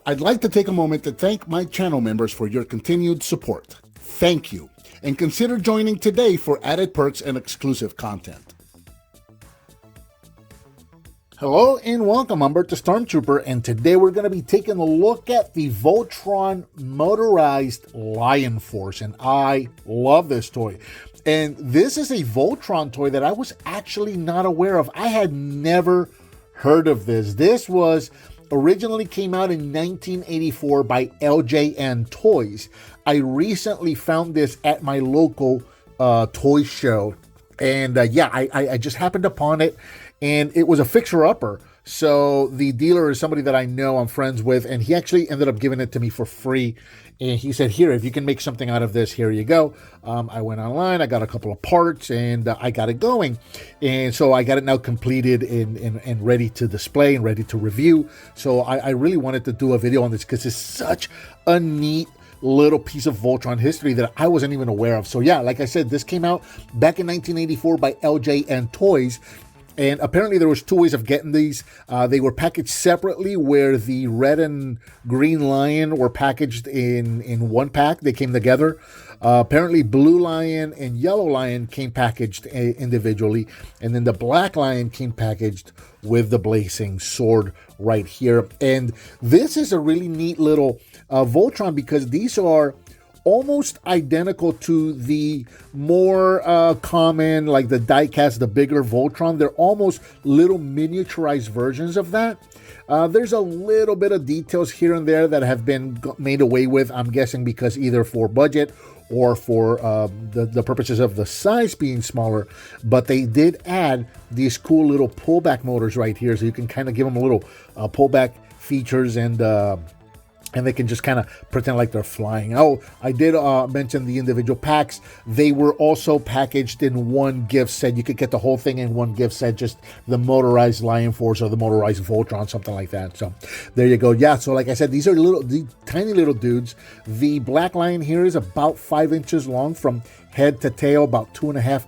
I'd like to take a moment to thank my channel members for your continued support. Thank you, and consider joining today for added perks and exclusive content. Hello and welcome, I'm Bert the Stormtrooper, and today we're going to be taking a look at the Voltron Motorized Lion Force, and I love this toy. And this is a Voltron toy that I was actually not aware of. I had never heard of this. This was originally came out in 1984 by LJN Toys. I recently found this at my local toy show, and I just happened upon it, and it was a fixer-upper. So the dealer is somebody that I know, I'm friends with, and he actually ended up giving it to me for free. And he said, here, if you can make something out of this, here you go. I went online, I got a couple of parts, and I got it going. And so I got it now completed and ready to display and ready to review. So I really wanted to do a video on this because it's such a neat little piece of Voltron history that I wasn't even aware of. So yeah, like I said, this came out back in 1984 by LJN Toys. And apparently there was two ways of getting these. They were packaged separately, where the red and green lion were packaged in one pack. They came together. Apparently blue lion and yellow lion came packaged individually. And then the black lion came packaged with the blazing sword right here. And this is a really neat little Voltron, because these are almost identical to the more common, like the diecast, the bigger Voltron. They're almost little miniaturized versions of that. There's a little bit of details here and there that have been made away with, I'm guessing because either for budget or for the purposes of the size being smaller. But they did add these cool little pullback motors right here, so you can kind of give them a little pullback features, and they can just kind of pretend like they're flying. Oh, I did mention the individual packs. They were also packaged in one gift set. You could get the whole thing in one gift set, just the Motorized Lion Force or the Motorized Voltron, something like that. So there you go. Yeah, so like I said, these are tiny little dudes. The black lion here is about 5 inches long from head to tail, about 2.5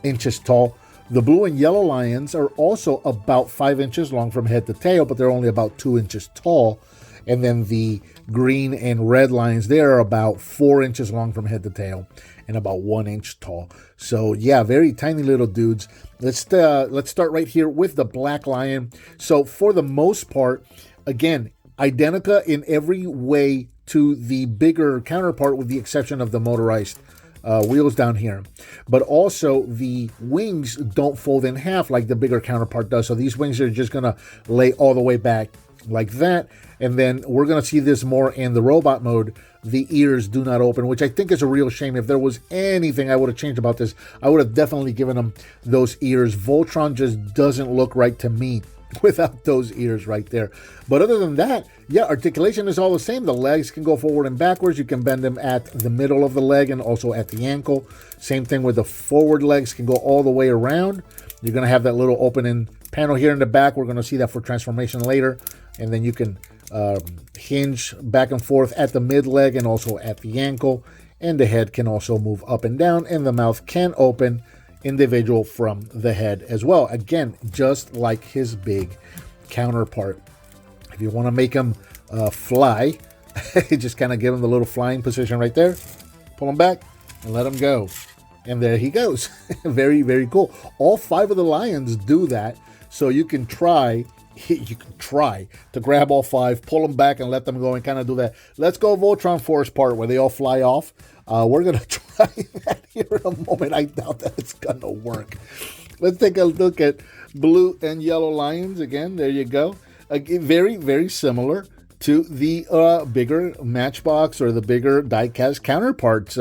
inches tall. The blue and yellow lions are also about 5 inches long from head to tail, but they're only about 2 inches tall. And then the green and red lions there are about 4 inches long from head to tail and about 1 inch tall. So yeah, very tiny little dudes. Let's start right here with the black lion. So for the most part, again, identical in every way to the bigger counterpart, with the exception of the motorized wheels down here. But also the wings don't fold in half like the bigger counterpart does. So these wings are just going to lay all the way back like that. And then we're going to see this more in the robot mode. The ears do not open, which I think is a real shame. If there was anything I would have changed about this, I would have definitely given them those ears. Voltron just doesn't look right to me without those ears right there. But other than that, yeah, articulation is all the same. The legs can go forward and backwards. You can bend them at the middle of the leg and also at the ankle. Same thing with the forward legs, can go all the way around. You're going to have that little opening panel here in the back. We're going to see that for transformation later. And then you can hinge back and forth at the mid leg and also at the ankle. And the head can also move up and down, and the mouth can open individual from the head as well. Again, just like his big counterpart. If you want to make him fly, just kind of give him the little flying position right there. Pull him back and let him go. And there he goes. Very, very cool. All 5 of the lions do that. So you can try to grab all 5, pull them back and let them go and kind of do that Let's Go Voltron Force part where they all fly off. We're going to try that here in a moment. I doubt that it's going to work. Let's take a look at blue and yellow lions again. There you go. Again, very, very similar to the bigger Matchbox or the bigger diecast counterparts.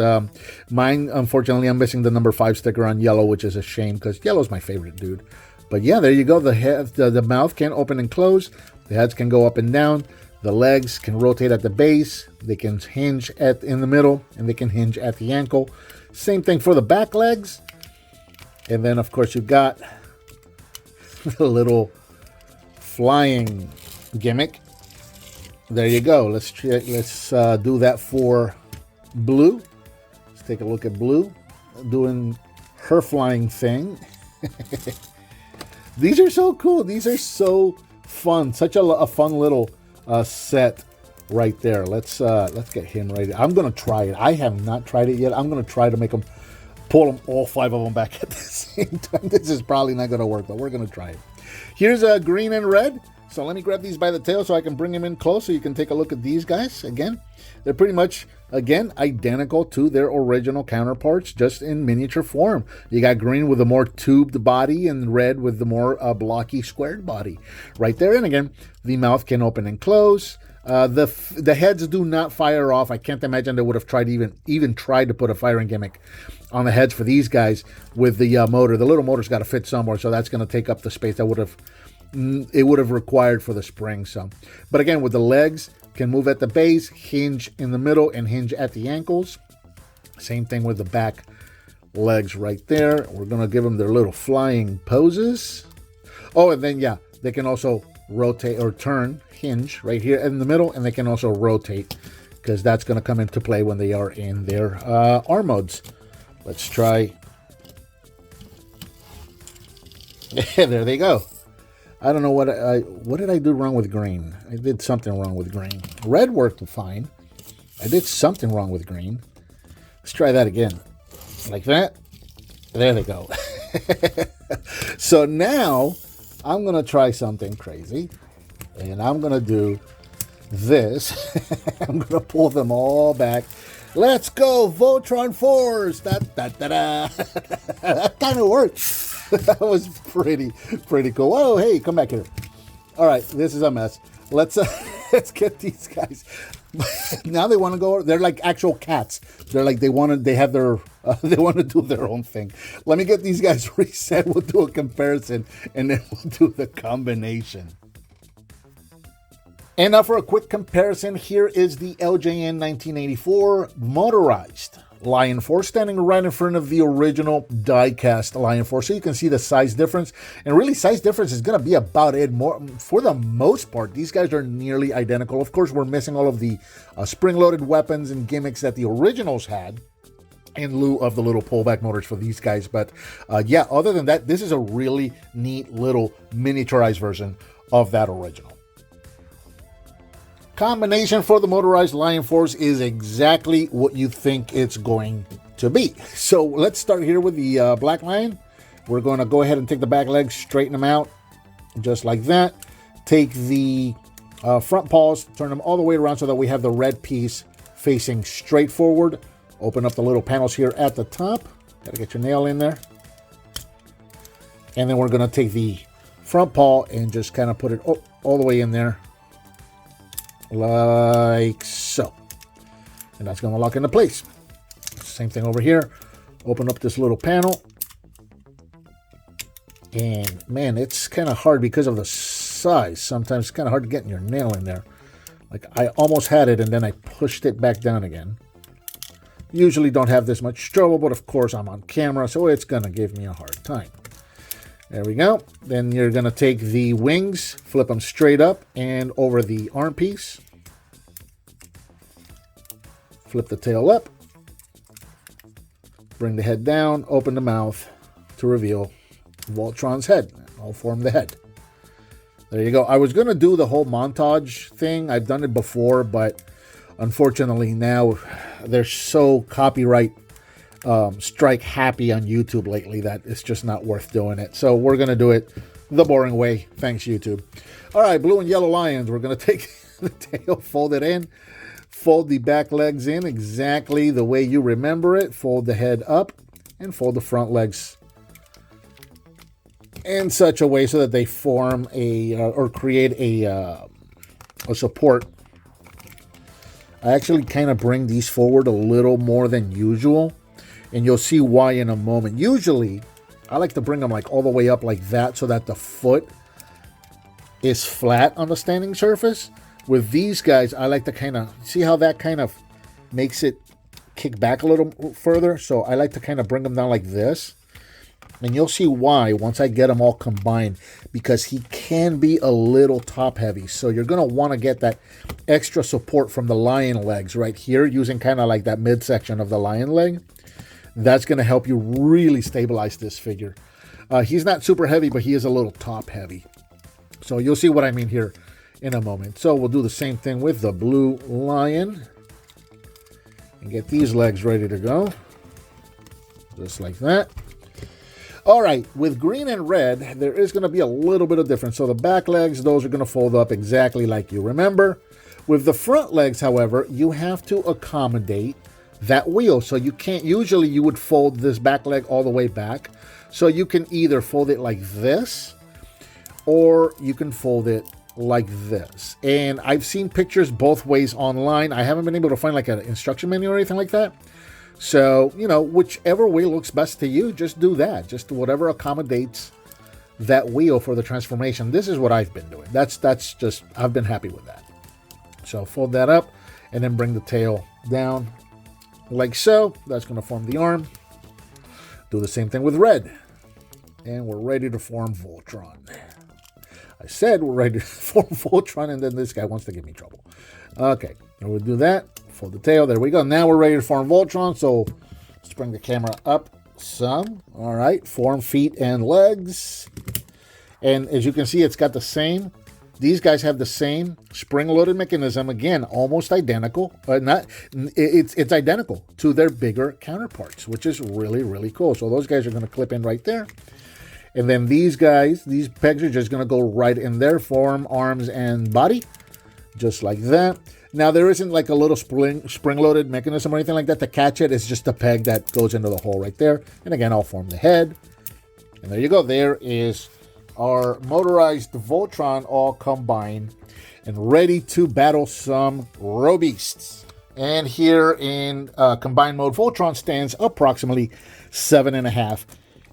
Mine, unfortunately, I'm missing the number 5 sticker on yellow, which is a shame because yellow's my favorite dude. But yeah, there you go. The head, the mouth can open and close. The heads can go up and down. The legs can rotate at the base. They can hinge in the middle, and they can hinge at the ankle. Same thing for the back legs. And then, of course, you've got the little flying gimmick. There you go. Let's do that for Blue. Let's take a look at Blue doing her flying thing. These are so cool. These are so fun. Such a fun little set right there. Let's get him right. I'm gonna try it. I have not tried it yet. I'm gonna try to make them pull them all 5 of them back at the same time. This is probably not gonna work, but we're gonna try it. Here's green and red. So let me grab these by the tail so I can bring them in close so you can take a look at these guys. Again, they're pretty much, again, identical to their original counterparts, just in miniature form. You got green with the more tubed body and red with the more blocky squared body right there. And again, the mouth can open and close. The heads do not fire off. I can't imagine they would have tried even tried to put a firing gimmick on the heads for these guys with the motor. The little motor's got to fit somewhere, so that's going to take up the space that would have required for the spring. So, but again, with the legs, can move at the base, hinge in the middle, and hinge at the ankles. Same thing with the back legs right there. We're going to give them their little flying poses. Oh, and then, yeah, they can also rotate or turn, hinge right here in the middle, and they can also rotate because that's going to come into play when they are in their arm modes. Let's try. There they go. I don't know what did I do wrong with green. I did something wrong with green. Red worked fine. I did something wrong with green. Let's try that again. Like that. There they go. So now I'm going to try something crazy. And I'm going to do this. I'm going to pull them all back. Let's go, Voltron Force! Da, da, da, da. That kind of worked. That was pretty cool. Oh, hey, come back here. All right, this is a mess. Let's get these guys. Now they want to go. They're like actual cats. They're like they want to do their own thing. Let me get these guys reset. We'll do a comparison, and then we'll do the combination. And now for a quick comparison, here is the LJN 1984 Motorized Lion Force standing right in front of the original die-cast Lion Force. So you can see the size difference. And really, size difference is going to be about it. For the most part, these guys are nearly identical. Of course, we're missing all of the spring-loaded weapons and gimmicks that the originals had in lieu of the little pullback motors for these guys. But yeah, other than that, this is a really neat little miniaturized version of that original. Combination for the Motorized Lion Force is exactly what you think it's going to be. So let's start here with the Black Lion. We're going to go ahead and take the back legs, straighten them out, just like that. Take the front paws, turn them all the way around so that we have the red piece facing straight forward. Open up the little panels here at the top. Gotta get your nail in there. And then we're going to take the front paw and just kind of put it all the way in there. Like so. And that's going to lock into place. Same thing over here. Open up this little panel. And man, it's kind of hard because of the size. Sometimes it's kind of hard to get your nail in there. Like I almost had it and then I pushed it back down again. Usually don't have this much trouble, but of course I'm on camera, so it's going to give me a hard time. There we go. Then you're going to take the wings, flip them straight up and over the arm piece. Flip the tail up. Bring the head down, open the mouth to reveal Voltron's head. I'll form the head. There you go. I was going to do the whole montage thing. I've done it before, but unfortunately now they're so copyright strike happy on YouTube lately that it's just not worth doing it. So we're going to do it the boring way. Thanks, YouTube. All right, blue and yellow lions. We're going to take the tail, fold it in, fold the back legs in exactly the way you remember it. Fold the head up and fold the front legs in such a way so that they form or create a support. I actually kind of bring these forward a little more than usual. And you'll see why in a moment. Usually, I like to bring them like all the way up like that so that the foot is flat on the standing surface. With these guys, I like to kind of, see how that kind of makes it kick back a little further? So I like to kind of bring them down like this. And you'll see why once I get them all combined, because he can be a little top heavy. So you're going to want to get that extra support from the lion legs right here, using kind of like that midsection of the lion leg. That's going to help you really stabilize this figure. He's not super heavy, but he is a little top heavy. So you'll see what I mean here in a moment. So we'll do the same thing with the blue lion and get these legs ready to go. Just like that. All right, with green and red, there is going to be a little bit of difference. So the back legs, those are going to fold up exactly like you remember. With the front legs, however, you have to accommodate that wheel. So you can't, usually you would fold this back leg all the way back. So you can either fold it like this, or you can fold it like this. And I've seen pictures both ways online. I haven't been able to find like an instruction manual or anything like that. So, you know, whichever way looks best to you, just do that. Just whatever accommodates that wheel for the transformation. This is what I've been doing. That's just, I've been happy with that. So fold that up and then bring the tail down like so. That's going to form the arm. Do the same thing with red. And we're ready to form Voltron. I said we're ready to form Voltron, and then this guy wants to give me trouble. Okay, and we'll do that. Fold the tail. There we go. Now we're ready to form Voltron. So let's bring the camera up some. All right, form feet and legs. And as you can see, it's got the same. These guys have the same spring-loaded mechanism. Again, almost identical. It's identical to their bigger counterparts, which is really, really cool. So those guys are going to clip in right there. And then these guys, these pegs are just going to go right in there, form arms and body, just like that. Now, there isn't like a little spring-loaded mechanism or anything like that to catch it. It's just a peg that goes into the hole right there. And again, I'll form the head. And there you go. There is our motorized Voltron all combined and ready to battle some Robeasts. And here in combined mode, Voltron stands approximately 7.5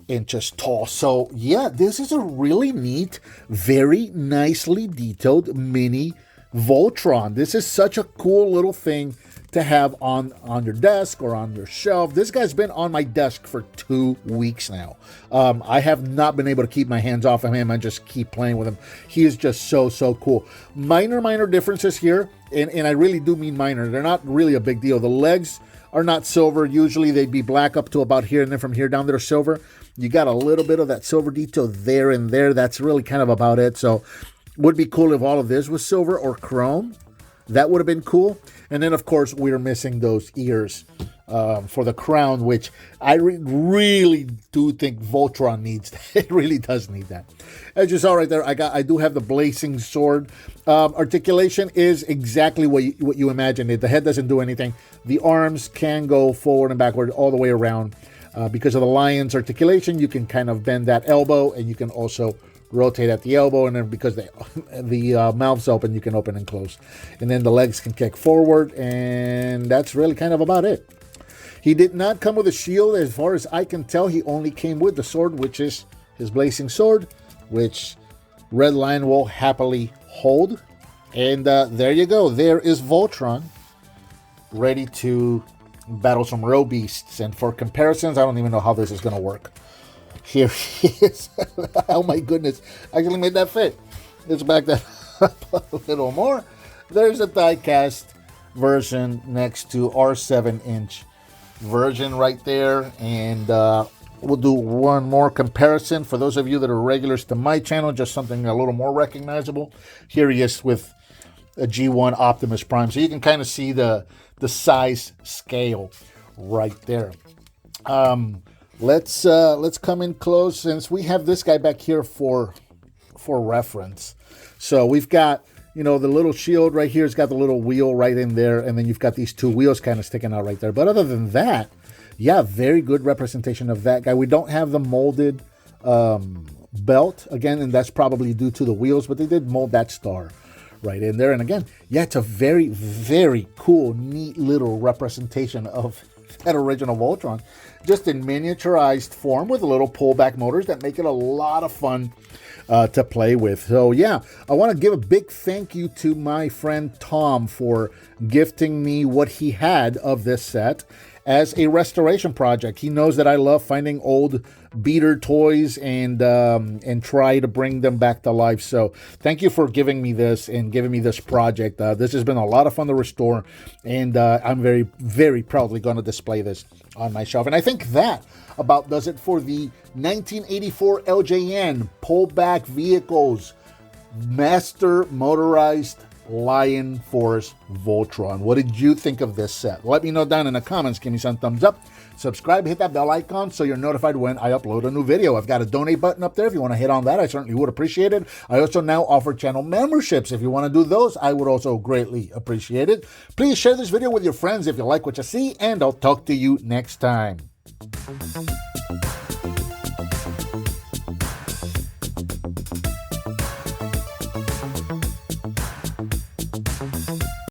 inches tall. So yeah, this is a really neat, very nicely detailed mini Voltron. This is such a cool little thing to have on your desk or on your shelf. This guy's been on my desk for 2 weeks now. I have not been able to keep my hands off of him. I just keep playing with him. He is just so cool. Minor differences here, and I really do mean minor. They're not really a big deal. The legs are not silver. Usually they'd be black up to about here, and then from here down they're silver. You got a little bit of that silver detail there and there. That's really kind of about it. So would be cool if all of this was silver or chrome. That would have been cool. And then, of course, we're missing those ears for the crown, which I really do think Voltron needs. It really does need that. As you saw right there, I do have the blazing sword. Articulation is exactly what you imagined it. The head doesn't do anything. The arms can go forward and backward all the way around. Because of the lion's articulation, you can kind of bend that elbow, and you can also rotate at the elbow, and then because the mouth's open, you can open and close. And then the legs can kick forward, and that's really kind of about it. He did not come with a shield. As far as I can tell, he only came with the sword, which is his blazing sword, which Red Lion will happily hold. And there you go. There is Voltron, ready to battle some Robeasts. And for comparisons, I don't even know how this is going to work. Here he is. Oh my goodness. I actually made that fit. Let's back that up a little more. There's a die-cast version next to our 7-inch version right there. And we'll do one more comparison. For those of you that are regulars to my channel, just something a little more recognizable. Here he is with a G1 Optimus Prime. So you can kind of see the size scale right there. Let's come in close, since we have this guy back here for reference. So we've got, you know, the little shield right here. It's got the little wheel right in there, and then you've got these two wheels kind of sticking out right there. But other than that, yeah, very good representation of that guy. We don't have the molded belt again, and that's probably due to the wheels, but they did mold that star right in there. And again, yeah, it's a very, very cool, neat little representation of that original Voltron, just in miniaturized form with little pullback motors that make it a lot of fun to play with. So yeah, I want to give a big thank you to my friend Tom for gifting me what he had of this set as a restoration project. He knows that I love finding old beater toys and try to bring them back to life. So thank you for giving me this and giving me this project. This has been a lot of fun to restore, and I'm very, very proudly going to display this on my shelf. And I think that about does it for the 1984 LJN pullback vehicles Master Motorized Lion Force VOLTRON. What did you think of this set? Let me know down in the comments. Give me some thumbs up. Subscribe, hit that bell icon so you're notified when I upload a new video. I've got a donate button up there. If you want to hit on that, I certainly would appreciate it. I also now offer channel memberships. If you want to do those, I would also greatly appreciate it. Please share this video with your friends if you like what you see, and I'll talk to you next time.